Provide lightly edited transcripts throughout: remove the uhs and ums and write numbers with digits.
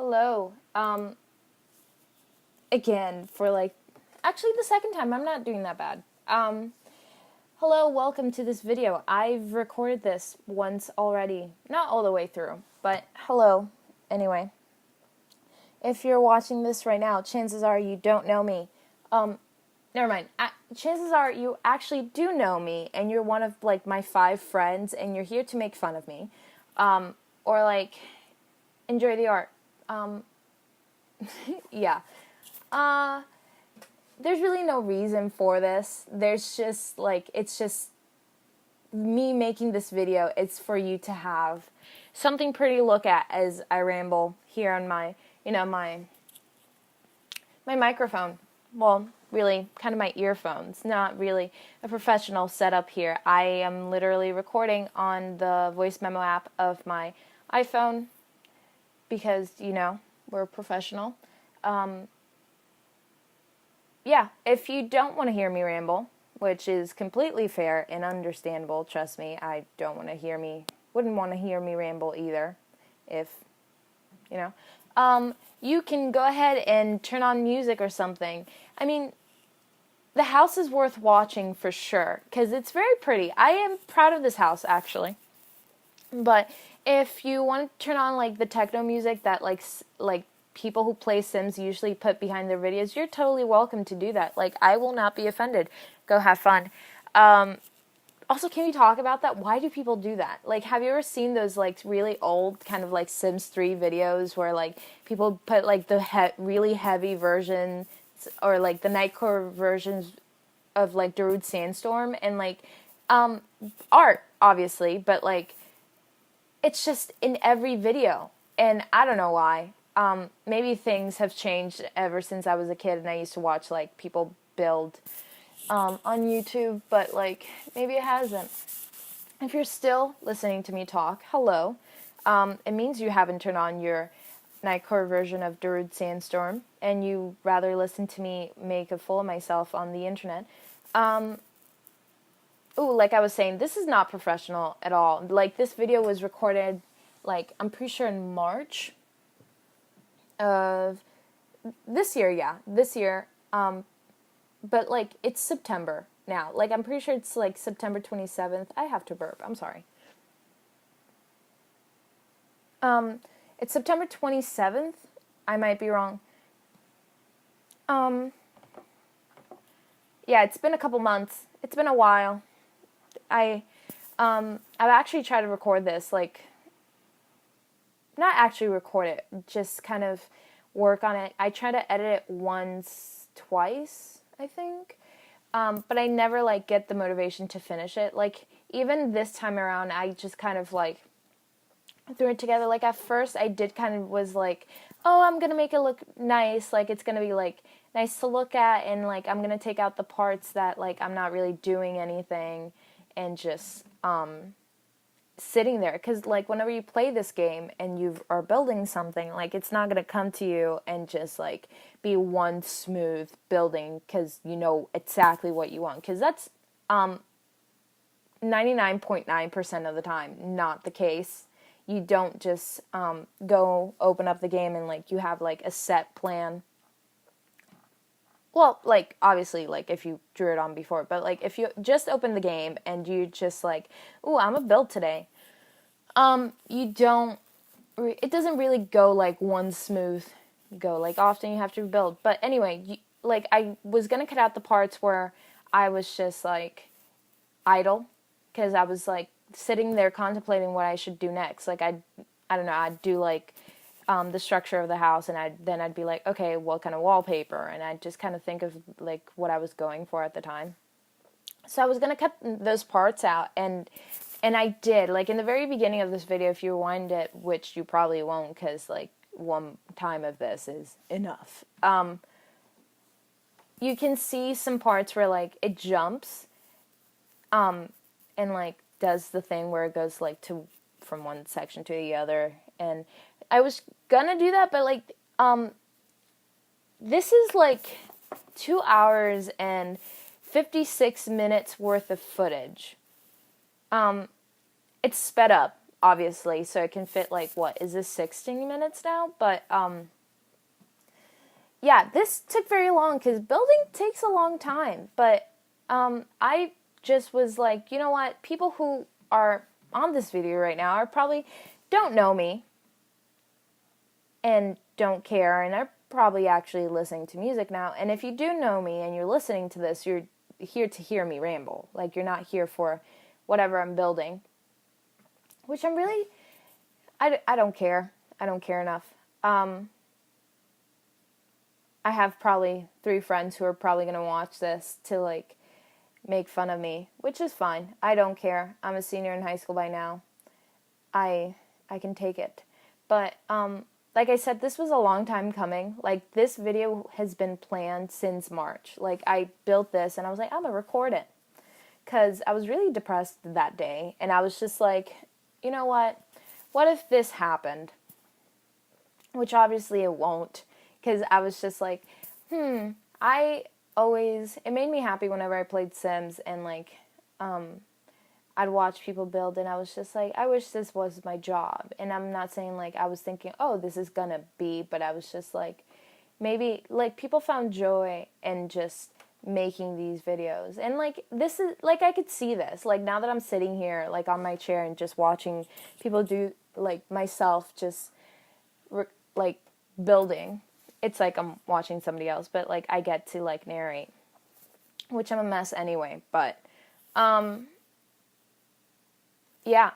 Hello. Again, for actually the second time, I'm not doing that bad. Hello, welcome to this video. I've recorded this once already. Not all the way through, but hello. Anyway, if you're watching this right now, chances are you don't know me. Never mind. Chances are you actually do know me, and you're one of, my 5 friends, and you're here to make fun of me. Or, enjoy the art. Yeah. There's really no reason for this. There's just, it's just me making this video. It's for you to have something pretty to look at as I ramble here on my microphone. Well, really, kind of my earphones. Not really a professional setup here. I am literally recording on the voice memo app of my iPhone because, we're professional. Yeah, if you don't want to hear me ramble, which is completely fair and understandable, trust me, I wouldn't want to hear me ramble either, if, you can go ahead and turn on music or something. I mean, the house is worth watching for sure, because it's very pretty. I am proud of this house, actually. But if you want to turn on, the techno music that, people who play Sims usually put behind their videos, you're totally welcome to do that. I will not be offended. Go have fun. Also, can we talk about that? Why do people do that? Have you ever seen those, really old kind of, Sims 3 videos where, people put, the really heavy versions or, the Nightcore versions of, Darude Sandstorm and, art, obviously, but, it's just in every video. And I don't know why. Maybe things have changed ever since I was a kid and I used to watch, people build on YouTube, but, maybe it hasn't. If you're still listening to me talk, hello. It means you haven't turned on your Nightcore version of Darude Sandstorm, and you rather listen to me make a fool of myself on the internet. Like I was saying, this is not professional at all. This video was recorded, I'm pretty sure in March of this year, but, it's September now. I'm pretty sure it's, September 27th. I have to burp. I'm sorry. It's September 27th. I might be wrong. Yeah, it's been a couple months. It's been a while. I've actually tried to record this, not actually record it, just kind of work on it. I try to edit it twice, I think, but I never, get the motivation to finish it. Even this time around, I just kind of, threw it together. At first, I did kind of was oh, I'm gonna make it look nice, it's gonna be, nice to look at, and, I'm gonna take out the parts that, I'm not really doing anything, and just, sitting there, because whenever you play this game and you are building something, it's not gonna come to you and just be one smooth building because you know exactly what you want, because that's 99.9% of the time not the case. You don't just go open up the game and you have a set plan. Well, obviously, if you drew it on before, but, if you just open the game and you just, ooh, I'm a build today, you don't, it doesn't really go, one smooth go, often you have to build, but anyway, I was gonna cut out the parts where I was just, idle, because I was, sitting there contemplating what I should do next, I don't know, I'd do, the structure of the house, and I'd be okay, what kind of wallpaper, and I'd just kind of think of what I was going for at the time. So I was gonna cut those parts out, and I did. In the very beginning of this video, if you rewind it, which you probably won't, because one time of this is enough. You can see some parts where it jumps, and does the thing where it goes to from one section to the other, and I was gonna do that, but this is 2 hours and 56 minutes worth of footage. It's sped up. obviously, so it can fit, like, what, is this 16 minutes now? But, yeah, this took very long, because building takes a long time, but, I just was like, you know what, people who are on this video right now are probably don't know me, and don't care, and are probably actually listening to music now, and if you do know me, and you're listening to this, you're here to hear me ramble, like, you're not here for whatever I'm building, which I'm really, I don't care. I don't care enough. I have probably 3 friends who are probably going to watch this to, like, make fun of me, which is fine. I don't care. I'm a senior in high school by now. I can take it. But, like I said, this was a long time coming. Like, this video has been planned since March. Like, I built this, and I was like, I'm going to record it. Because I was really depressed that day, and I was just like, you know what? What if this happened? Which obviously it won't, because I was just like, it made me happy whenever I played Sims, and, like, I'd watch people build, and I was just like, I wish this was my job. And I'm not saying, like, I was thinking, oh, this is gonna be, but I was just like, maybe, like, people found joy in just making these videos. And, like, this is, like, I could see this. Like, now that I'm sitting here, like, on my chair and just watching people do, like, myself just, like, building. It's like I'm watching somebody else, but, like, I get to, like, narrate. Which I'm a mess anyway, but, yeah,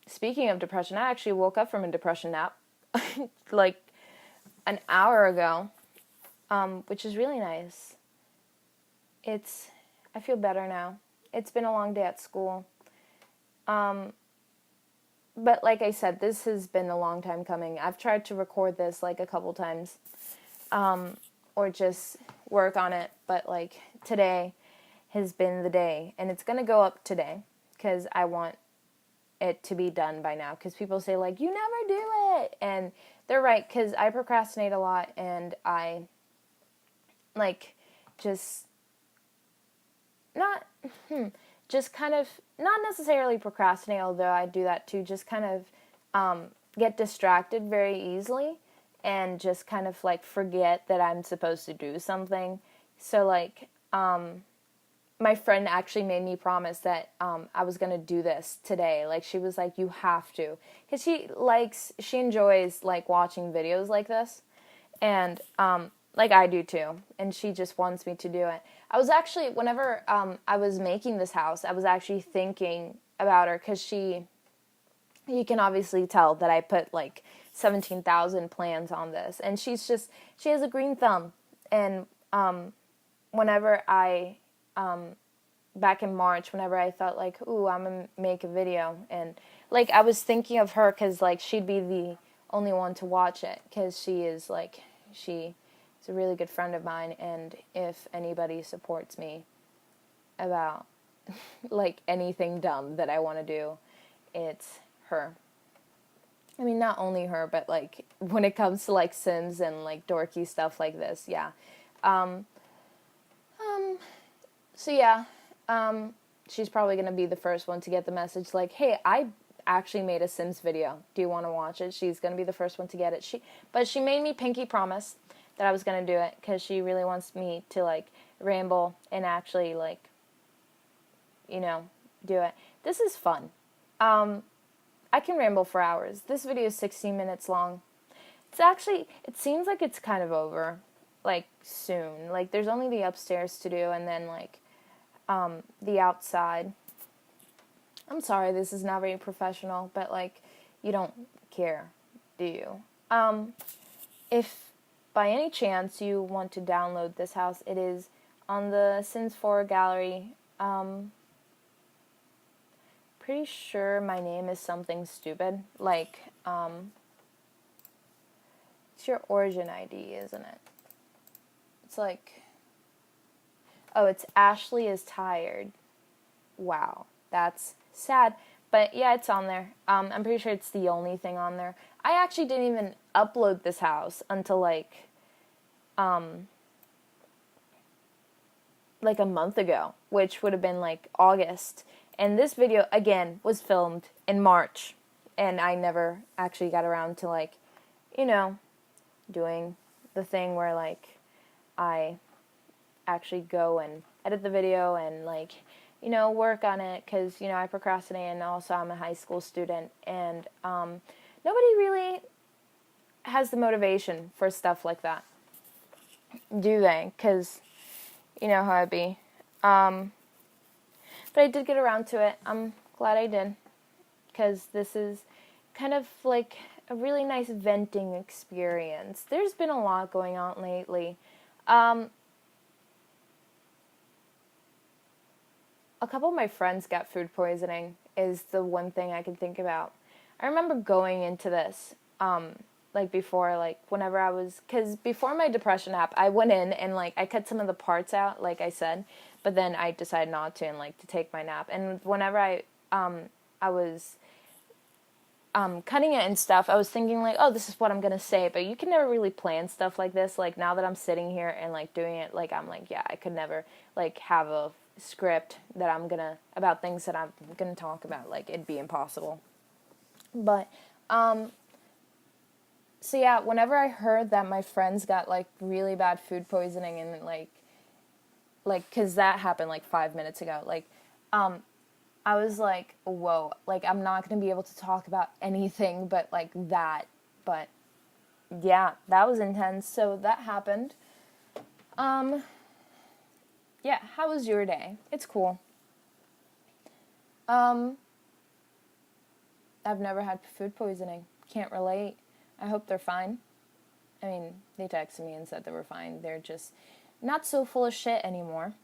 speaking of depression, I actually woke up from a depression nap, like, an hour ago, which is really nice. I feel better now. It's been a long day at school. But like I said, this has been a long time coming. I've tried to record this, like, a couple times, or just work on it, but, like, today has been the day, and it's gonna go up today, because I want it to be done by now, because people say, like, you never do it, and they're right, because I procrastinate a lot, and I, like, just kind of, not necessarily procrastinate, although I do that too, just kind of, get distracted very easily, and just kind of, like, forget that I'm supposed to do something. So, like, my friend actually made me promise that I was going to do this today. Like, she was like, you have to. Because she enjoys, like, watching videos like this. And, like, I do too. And she just wants me to do it. I was actually, whenever I was making this house, I was actually thinking about her. Because you can obviously tell that I put, like, 17,000 plans on this. And she has a green thumb. And whenever back in March, whenever I thought, like, ooh, I'm going to make a video, and, like, I was thinking of her, because, like, she'd be the only one to watch it, because she's a really good friend of mine, and if anybody supports me about, like, anything dumb that I want to do, it's her. I mean, not only her, but, like, when it comes to, like, Sims and, like, dorky stuff like this, yeah. So yeah, she's probably going to be the first one to get the message, like, hey, I actually made a Sims video. Do you want to watch it? She's going to be the first one to get it. But she made me pinky promise that I was going to do it, because she really wants me to, like, ramble and actually, like, you know, do it. This is fun. I can ramble for hours. This video is 16 minutes long. It seems like it's kind of over, like, soon. Like, there's only the upstairs to do, and then, like, the outside. I'm sorry, this is not very professional, but, like, you don't care, do you? If by any chance you want to download this house, it is on the Sims 4 gallery. Pretty sure my name is something stupid, like, it's your origin ID, isn't it? It's like, oh, it's Ashley is tired. Wow, that's sad. But yeah, it's on there. I'm pretty sure it's the only thing on there. I actually didn't even upload this house until, like a month ago, which would have been, like, August. And this video, again, was filmed in March. and I never actually got around to, like, you know, doing the thing where, like, I actually go and edit the video and, like, you know, work on it, because, you know, I procrastinate, and also I'm a high school student, and nobody really has the motivation for stuff like that, do they? Because you know how it be. But I did get around to it. I'm glad I did, because this is kind of like a really nice venting experience. There's been a lot going on lately. A couple of my friends got food poisoning is the one thing I can think about. I remember going into this, like before, like whenever I was, because before my depression app, I went in and like I cut some of the parts out, like I said, but then I decided not to and like to take my nap. And whenever I was cutting it and stuff, I was thinking like, oh, this is what I'm gonna say, but you can never really plan stuff like this. Like now that I'm sitting here and like doing it, like I'm like, yeah, I could never like have a script that I'm gonna about things that I'm gonna talk about. Like it'd be impossible. But so yeah, whenever I heard that my friends got like really bad food poisoning and like because that happened like 5 minutes ago, like I was like, whoa, like I'm not gonna be able to talk about anything but like that. But yeah, that was intense. So that happened. Yeah, how was your day? It's cool. I've never had food poisoning. Can't relate. I hope they're fine. I mean, they texted me and said they were fine. They're just not so full of shit anymore.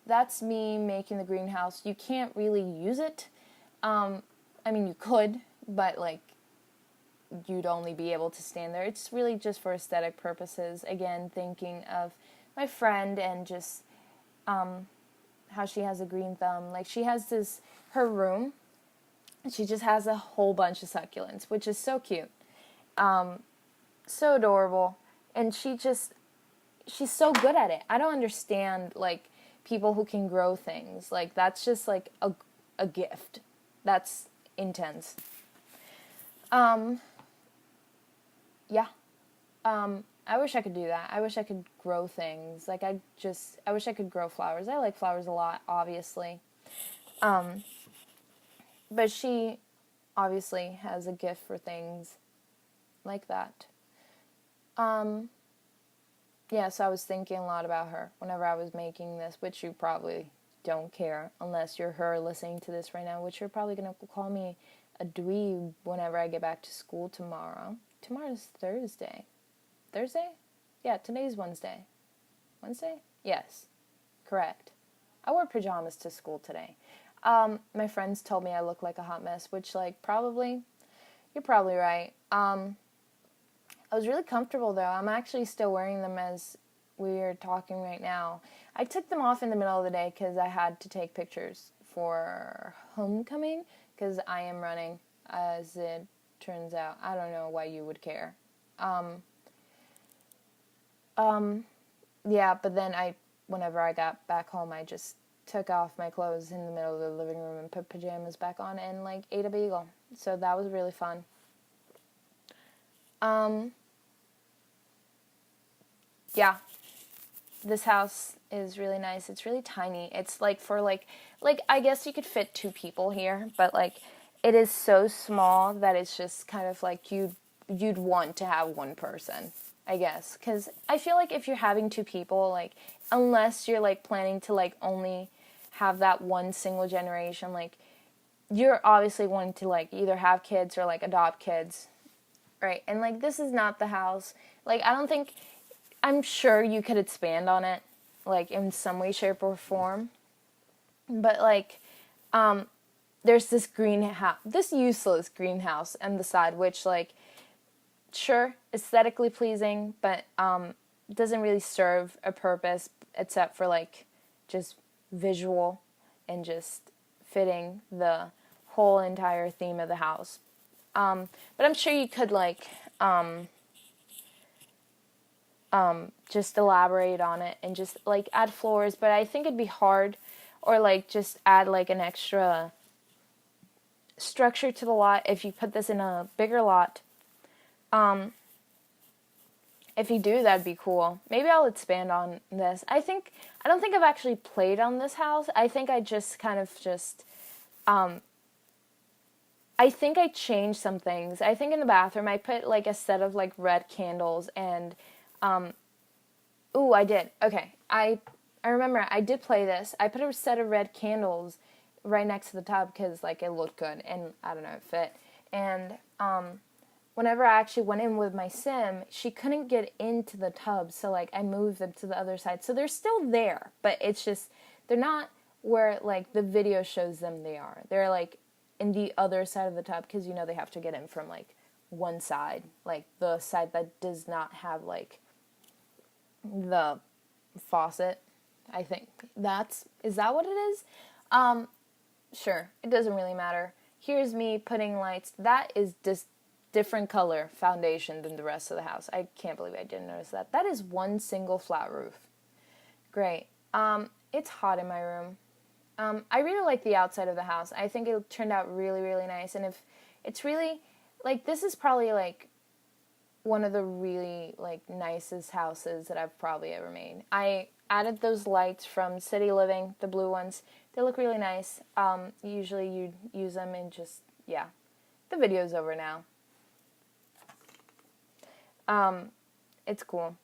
That's me making the greenhouse. You can't really use it. I mean, you could, but like, you'd only be able to stand there. It's really just for aesthetic purposes. Again, thinking of my friend and just how she has a green thumb. Like, she has her room, she just has a whole bunch of succulents, which is so cute. So adorable. And she's so good at it. I don't understand, like, people who can grow things. Like, that's just, like, a gift. That's intense. Yeah. I wish I could do that. I wish I could grow things. Like, I wish I could grow flowers. I like flowers a lot, obviously. But she obviously has a gift for things like that. Yeah, so I was thinking a lot about her whenever I was making this, which you probably don't care unless you're her listening to this right now, which you're probably going to call me a dweeb whenever I get back to school tomorrow. Tomorrow's Thursday. Thursday? Yeah, today's Wednesday. Wednesday? Yes, correct. I wore pajamas to school today. My friends told me I look like a hot mess, which, like, you're probably right. I was really comfortable, though. I'm actually still wearing them as we are talking right now. I took them off in the middle of the day because I had to take pictures for homecoming, because I am running, as it turns out. I don't know why you would care. Yeah, but then whenever I got back home, I just took off my clothes in the middle of the living room and put pajamas back on and, like, ate a bagel. So that was really fun. Yeah, this house is really nice. It's really tiny. It's like for like I guess you could fit 2 people here, but like it is so small that it's just kind of like you'd want to have one person, I guess, because I feel like if you're having 2 people, like, unless you're like planning to like only have that one single generation, like, you're obviously wanting to like either have kids or like adopt kids, right? And like this is not the house. Like, I'm sure you could expand on it, like, in some way, shape, or form. But, like, there's this this useless greenhouse on the side, which, like, sure, aesthetically pleasing, but doesn't really serve a purpose except for, like, just visual and just fitting the whole entire theme of the house. But I'm sure you could, like, just elaborate on it and just like add floors, but I think it'd be hard, or like just add like an extra structure to the lot if you put this in a bigger lot. If you do, that'd be cool. Maybe I'll expand on this. I don't think I've actually played on this house. I think I just kind of I think I changed some things. I think in the bathroom I put like a set of like red candles and ooh, I did. Okay. I remember I did play this. I put a set of red candles right next to the tub because like it looked good and I don't know, it fit. And whenever I actually went in with my sim, she couldn't get into the tub, so like I moved them to the other side. So they're still there, but it's just they're not where like the video shows them they are. They're like in the other side of the tub because you know they have to get in from like one side, like the side that does not have like the faucet. I think is that what it is? Sure, it doesn't really matter. Here's me putting lights. That is just different color foundation than the rest of the house. I can't believe I didn't notice that. That is one single flat roof. Great. It's hot in my room. I really like the outside of the house. I think it turned out really, really nice. And if it's really, like, this is probably, like, one of the really, like, nicest houses that I've probably ever made. I added those lights from City Living, the blue ones. They look really nice. Usually you use them and just, yeah. The video's over now. It's cool.